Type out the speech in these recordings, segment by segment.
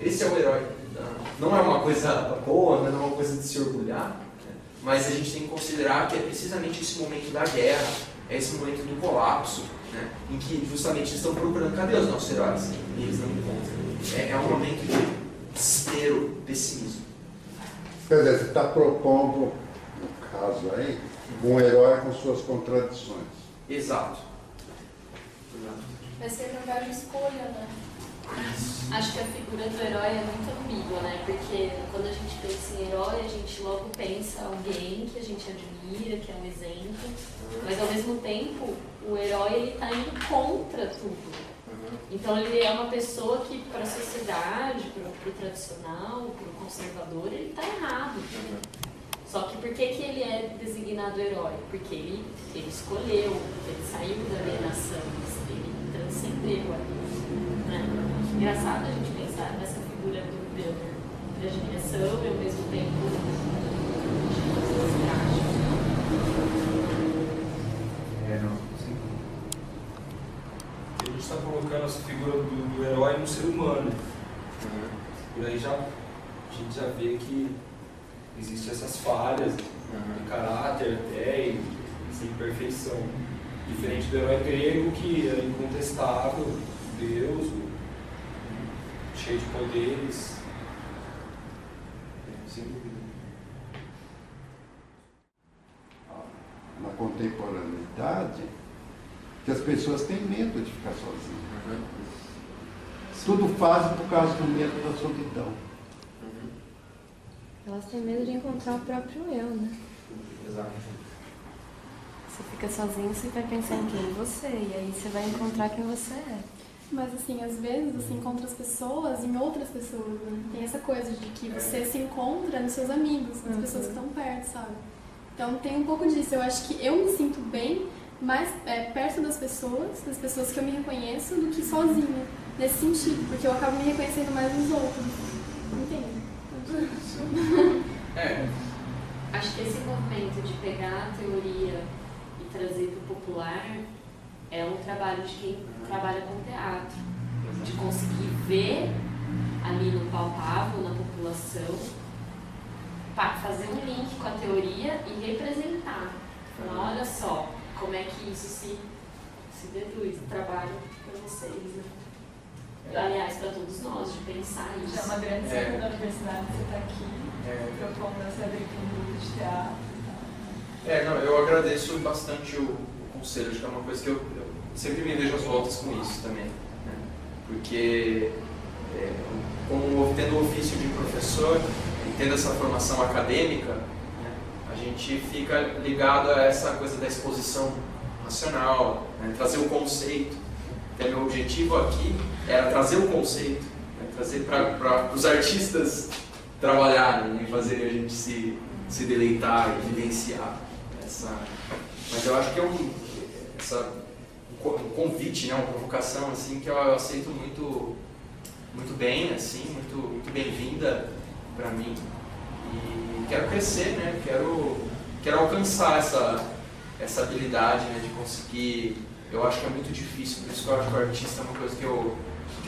Esse é o herói. Não é uma coisa boa, não é uma coisa de se orgulhar, né? Mas a gente tem que considerar que é precisamente esse momento da guerra, é esse momento do colapso, né? Em que justamente eles estão procurando cadê os nossos heróis? E eles não encontram. É um momento de desespero, pessimismo. Quer dizer, você está propondo, no caso aí, um herói com suas contradições. Exato. Vai ser lugar de escolha, né? Acho que a figura do herói é muito ambígua, né? Porque quando a gente pensa em herói, a gente logo pensa em alguém que a gente admira, que é um exemplo. Mas ao mesmo tempo, o herói ele está indo contra tudo. Então ele é uma pessoa que para a sociedade, para o tradicional, para o conservador, ele está errado. Só que por que ele é designado herói? Porque ele escolheu, ele saiu da alienação, ele transcendeu ali. Né? Engraçado a gente pensar nessa figura de admiração e ao mesmo tempo não, sim. A gente está colocando essa figura do herói no ser humano. Por aí a gente já vê que existem essas falhas de caráter até e sem perfeição. Diferente do herói grego, que é incontestável, Deus, cheio de poderes. Sem dúvida. Na contemporaneidade, que as pessoas têm medo de ficar sozinhas. Tudo fazem por causa do medo da solidão. Elas têm medo de encontrar o próprio eu, né? Exato. Você fica sozinho, você vai pensar em quem você é, e aí você vai encontrar quem você é. Mas assim, às vezes você encontra as pessoas em outras pessoas, né? Tem essa coisa de que você se encontra nos seus amigos, nas pessoas que estão perto, sabe? Então tem um pouco disso. Eu acho que eu me sinto bem mais perto das pessoas que eu me reconheço, do que sozinha, nesse sentido, porque eu acabo me reconhecendo mais nos outros. Entende? Acho que esse movimento de pegar a teoria e trazer para o popular é um trabalho de quem trabalha com teatro, de conseguir ver ali no palpável, na população, fazer um link com a teoria e representar. Falar, olha só, como é que isso se deduz, trabalho para vocês, né? Aliás, para todos nós, de pensar isso. É uma grande saída da universidade você estar aqui, propondo essa abrir para um grupo de teatro. Eu agradeço bastante o conselho, acho que é uma coisa que eu sempre me vejo às voltas com isso também, né? Porque como tendo o ofício de professor e tendo essa formação acadêmica, né, a gente fica ligado a essa coisa da exposição racional, né, trazer o conceito. Então, meu objetivo aqui era trazer o conceito, né, trazer para os artistas trabalharem, né, e fazer a gente se deleitar e vivenciar mas eu acho que é um convite, né, uma provocação assim, que eu aceito muito bem, assim, muito bem-vinda para mim, e quero crescer, né, quero alcançar essa habilidade, né, de conseguir. Eu acho que é muito difícil, por isso que eu acho que o artista é uma coisa que eu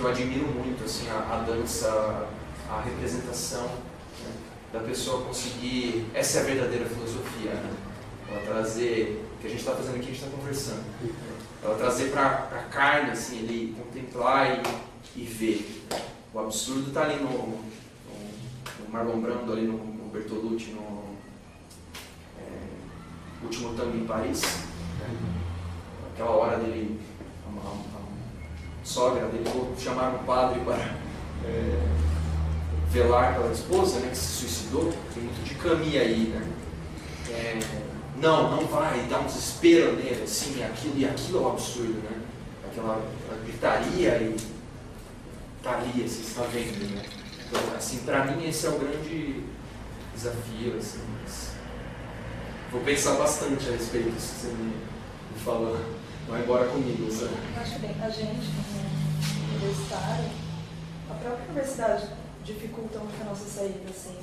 admiro muito, assim, a dança, a representação, né, da pessoa conseguir. Essa é a verdadeira filosofia, né? Ela trazer, o que a gente está fazendo aqui, a gente está conversando, ela trazer para a carne, assim, ele contemplar e ver. O absurdo está ali no Marlon Brando, ali no Bertolucci, no Último Tango em Paris, né? Aquela hora dele, a sogra dele chamar um padre para velar pela esposa, né, que se suicidou. Tem muito de Camus aí, né? Não vai, dá um desespero nele, assim, aquilo é um absurdo, né? Aquela gritaria e tá ali, assim, você está vendo, né? Então, assim, para mim esse é o grande desafio, assim, mas vou pensar bastante a respeito disso que você me falou. Vai embora comigo, sabe? Acho que a gente, como universitário, a própria universidade dificulta muito a nossa saída, assim.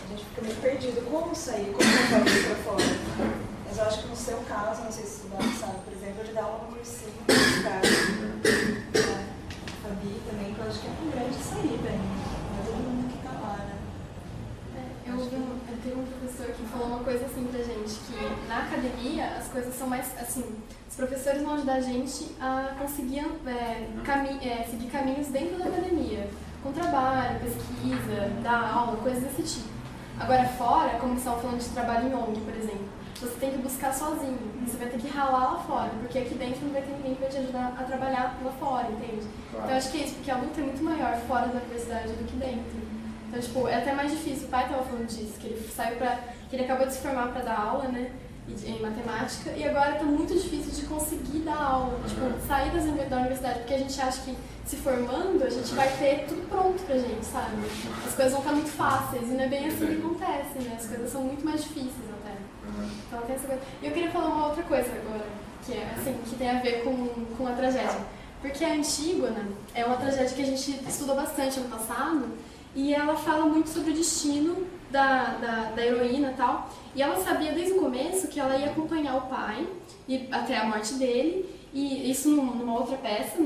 A gente fica meio perdido. Como sair? Como levar isso para fora? Mas eu acho que no seu caso, não sei se você sabe, por exemplo, eu te dar aula no cursinho universitário. A Fabi também, que eu acho que é uma grande saída ainda, para todo mundo que está lá, né? Eu tenho um professor que falou uma coisa assim pra gente, que na academia as coisas são mais, assim, os professores vão ajudar a gente a conseguir seguir caminhos dentro da academia, com trabalho, pesquisa, dar aula, coisas desse tipo. Agora fora, como estavam falando de trabalho em ONG, por exemplo, você tem que buscar sozinho, você vai ter que ralar lá fora, porque aqui dentro não vai ter ninguém que vai te ajudar a trabalhar lá fora, entende? Claro. Então eu acho que é isso, porque a luta é muito maior fora da universidade do que dentro. Então, tipo, é até mais difícil. O pai estava falando disso, que ele que ele acabou de se formar para dar aula, né, em matemática, e agora está muito difícil de conseguir dar aula, tipo, sair da universidade, porque a gente acha que se formando a gente vai ter tudo pronto pra gente, sabe? As coisas vão estar muito fáceis, e não é bem assim que acontece, né? As coisas são muito mais difíceis até. Então tem essa coisa. E eu queria falar uma outra coisa agora, que é assim, que tem a ver com a tragédia. Porque a Antígona é uma tragédia que a gente estudou bastante ano passado, e ela fala muito sobre o destino da heroína e tal. E ela sabia desde o começo que ela ia acompanhar o pai até a morte dele. E isso numa outra peça,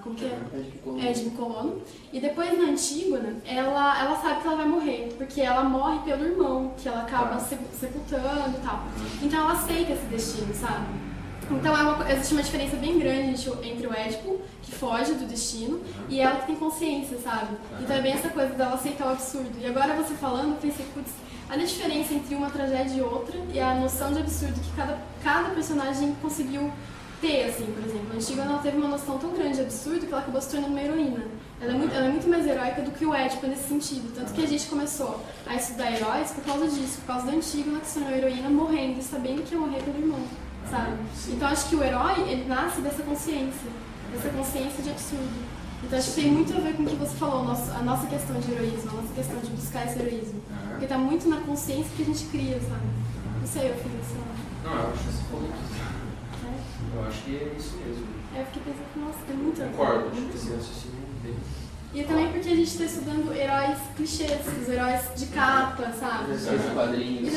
como que é? Edme Colono. E depois na Antígona, ela sabe que ela vai morrer, porque ela morre pelo irmão, que ela acaba sepultando e tal. Então ela aceita esse destino, sabe? Então existe uma diferença bem grande entre o Édipo, que foge do destino, e ela que tem consciência, sabe? Então é bem essa coisa dela aceitar o absurdo. E agora você falando, eu pensei, putz, olha a diferença entre uma tragédia e outra, e a noção de absurdo que cada personagem conseguiu ter, assim, por exemplo. A Antígona ela teve uma noção tão grande de absurdo que ela acabou se tornando uma heroína. Ela é muito mais heróica do que o Édipo nesse sentido. Tanto que a gente começou a estudar heróis por causa disso, por causa da Antígona que se tornou heroína morrendo e sabendo que ia morrer pelo irmão. Sabe? Então acho que o herói, ele nasce dessa consciência de absurdo. Então acho que tem muito a ver com o que você falou, a nossa questão de heroísmo, a nossa questão de buscar esse heroísmo. Porque tá muito na consciência que a gente cria, sabe? Não sei, eu fiz isso. Não, eu acho que você falou tudo. Eu acho que é isso mesmo. Eu fiquei pensando, nossa, tem muito a ver. Concordo, acho que esse raciocínio é bem. E também porque a gente está estudando heróis clichês, os heróis de capa, sabe? Os quadrinhos.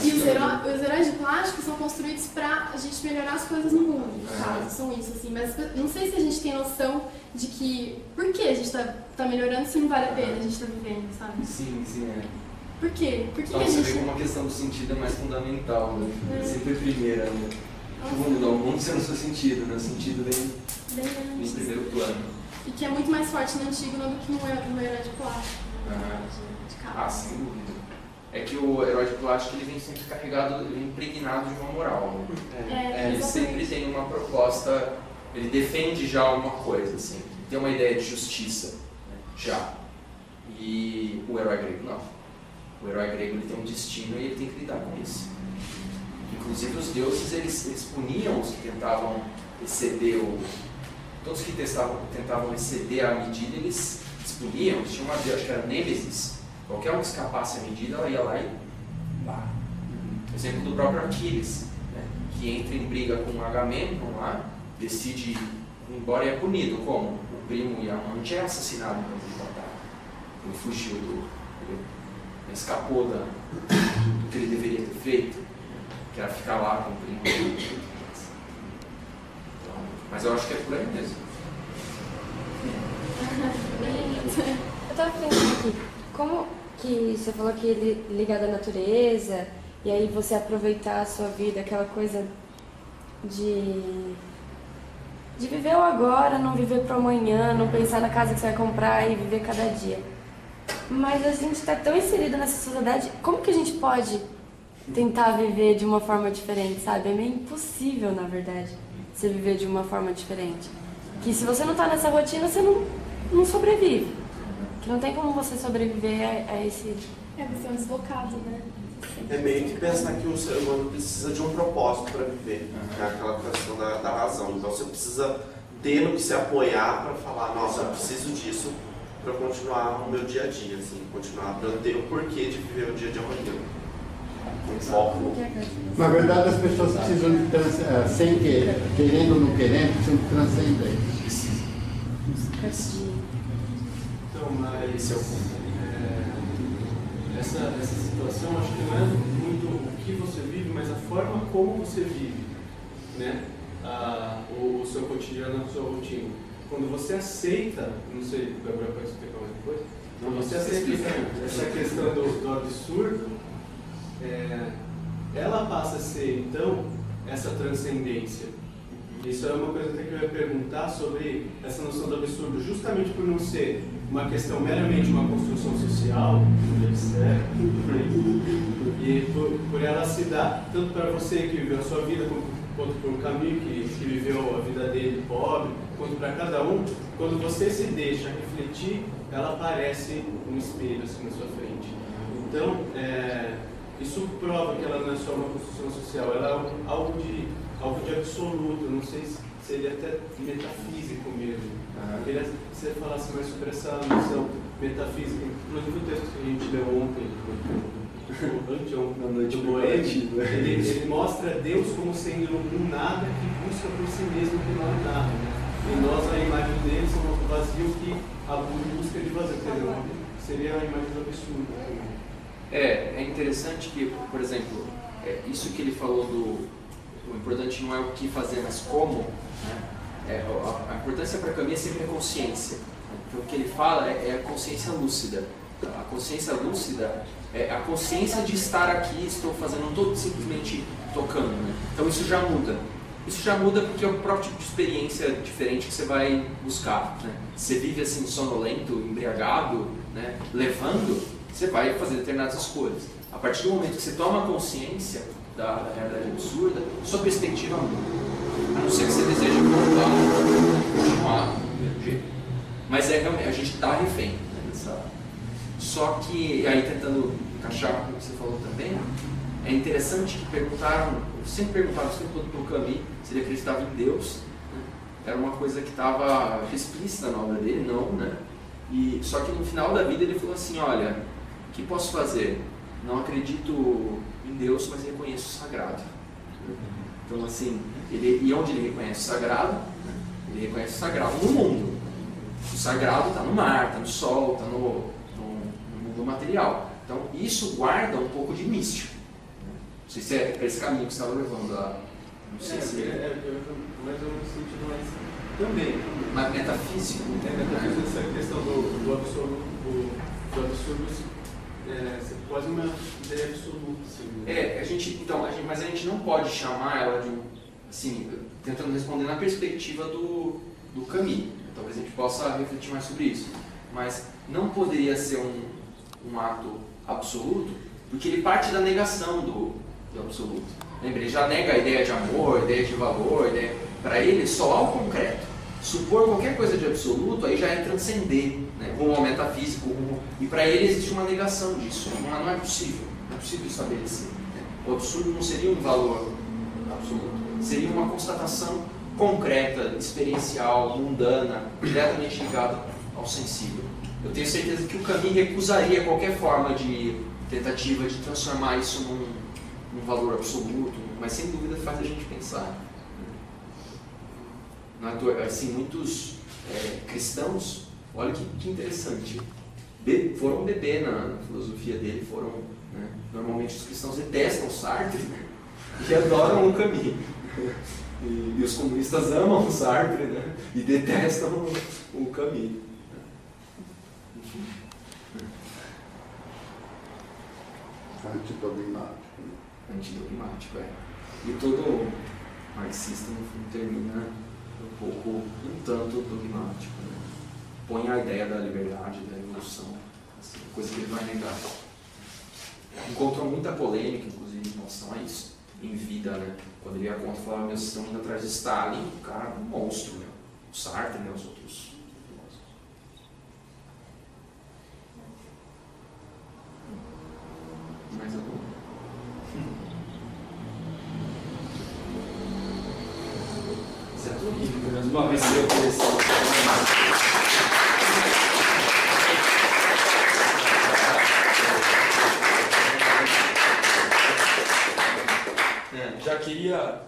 E os heróis de plástico são construídos pra a gente melhorar as coisas no mundo, no caso, são isso, assim. Mas não sei se a gente tem noção de que... Por que a gente tá melhorando se não vale a pena a gente tá vivendo, sabe? Sim, é. Por quê? Por que Então, que a você gente... vê como a questão do sentido é mais fundamental, né? Sempre a primeira, né? Vamos mudar o mundo sem o seu sentido, né? O sentido vem em primeiro plano. E que é muito mais forte na Antígona do que no herói de plástico. De capa. Sem dúvida. É que o herói de plástico ele vem sempre carregado, ele vem impregnado de uma moral. Né? Ele sempre tem uma proposta, ele defende já alguma coisa, assim. Tem uma ideia de justiça, né? Já. E o herói grego não. O herói grego ele tem um destino e ele tem que lidar com isso. Inclusive os deuses eles puniam os que tentavam exceder todos que tentavam exceder a medida, eles puniam. Eles tinham uma deusa, acho que era Nêmesis. Qualquer um que escapasse a medida, ela ia lá e pá. Exemplo do próprio Aquiles, né? Que entra em briga com Agamemnon lá, decide ir embora e é punido. Como? O primo e a amante é assassinado no campo de batalha. Ele fugiu ele escapou do que ele deveria ter feito, que era ficar lá com o primo. Então, mas eu acho que é por aí mesmo. Eu tava pensando aqui, como que você falou que ele ligado à natureza, e aí você aproveitar a sua vida, aquela coisa de viver o agora, não viver pro amanhã, não pensar na casa que você vai comprar e viver cada dia. Mas a gente está tão inserido nessa sociedade, como que a gente pode tentar viver de uma forma diferente, sabe? É meio impossível, na verdade, você viver de uma forma diferente. Que se você não está nessa rotina, você não sobrevive. Que não tem como você sobreviver a esse... você é um deslocado, né? É meio que pensar que o ser humano precisa de um propósito para viver, que é aquela questão da razão. Então você precisa ter no que se apoiar para falar, nossa, eu preciso disso para continuar o meu dia a dia, assim, continuar para eu ter o porquê de viver o dia de amanhã. Um foco. Na verdade, as pessoas precisam de sem querendo ou não querendo, precisam de transcendência. Então, mas essa situação, acho que não é muito o que você vive, mas a forma como você vive, né? O seu cotidiano, a sua rotina. quando você aceita, não sei, o Gabriel pode explicar mais depois, quando você aceita essa questão do absurdo, ela passa a ser, então, essa transcendência. Isso é uma coisa até que eu ia perguntar sobre essa noção do absurdo, justamente por não ser uma questão meramente uma construção social, e por ela se dar tanto para você que viveu a sua vida, quanto para o Camus que viveu a vida dele pobre, quanto para cada um, quando você se deixa refletir, ela parece um espelho assim na sua frente. Então, isso prova que ela não é só uma construção social, ela é algo de absoluto, não sei se seria até metafísico mesmo. Eu queria que você falasse mais sobre essa noção metafísica, inclusive o texto que a gente leu ontem, do Boêmio, ele mostra Deus como sendo um nada que busca por si mesmo que não é nada. E nós, a imagem dele, somos um vazio que a busca de vazio, seria a imagem do absurdo. É interessante que, por exemplo, isso que ele falou o importante não é o que fazer, mas como, né? A importância para Camus é sempre a consciência. Então, o que ele fala é a consciência lúcida. A consciência lúcida é a consciência de estar aqui, estou fazendo, não estou simplesmente tocando. Né? Então, isso já muda. Isso já muda porque é o próprio tipo de experiência diferente que você vai buscar. Né? Você vive assim, sonolento, embriagado, né? Levando, você vai fazer determinadas escolhas. A partir do momento que você toma consciência da realidade absurda, sua perspectiva muda. A não ser que você deseje voltar, continuar do mesmo jeito. Mas realmente, a gente está refém. Né, Só que, aí tentando encaixar com o que você falou também, é interessante que sempre perguntaram para o Camus se ele acreditava em Deus. Né? Era uma coisa que estava explícita na obra dele, não, né? Só que no final da vida ele falou assim, olha, o que posso fazer? Não acredito em Deus, mas reconheço o sagrado. Então, assim, e onde ele reconhece o sagrado? Ele reconhece o sagrado no mundo. O sagrado está no mar, está no sol, está no mundo material. Então, isso guarda um pouco de místico. Não sei se é para esse caminho que você estava levando lá. Não sei se mas eu no sentido mais também. Mas metafísico? Metafísico, essa questão do absurdo. Você quase uma ideia absoluta. Assim. Mas a gente não pode chamar ela de assim, tentando responder na perspectiva do Camus. Talvez a gente possa refletir mais sobre isso. Mas não poderia ser um ato absoluto, porque ele parte da negação do absoluto. Lembra, ele já nega a ideia de amor, a ideia de valor, para ele só há o concreto. Supor qualquer coisa de absoluto, aí já é transcender, né, rumo ao metafísico, e para ele existe uma negação disso, não é possível estabelecer. Né? O absurdo não seria um valor absoluto, seria uma constatação concreta, experiencial, mundana, diretamente ligada ao sensível. Eu tenho certeza que o Camus recusaria qualquer forma de tentativa de transformar isso num valor absoluto, mas sem dúvida faz a gente pensar. Assim, muitos cristãos, olha que interessante, foram beber na filosofia dele, né, normalmente os cristãos detestam Sartre, né, e adoram o Camus. E os comunistas amam o Sartre, né, e detestam o Camus. Antidogmático. Antidogmático, E todo marxista, no fundo, termina um tanto dogmático. Né? Põe a ideia da liberdade, da evolução, assim, coisa que ele vai negar. Encontrou muita polêmica, inclusive, em relação a isso, em vida, né? Quando ele ia contra, falava, vocês estão indo atrás de Stalin, o cara, um monstro, né? O Sartre, né? Os outros. Mais algum? Certo? Mais uma vez eu ofereci. Já queria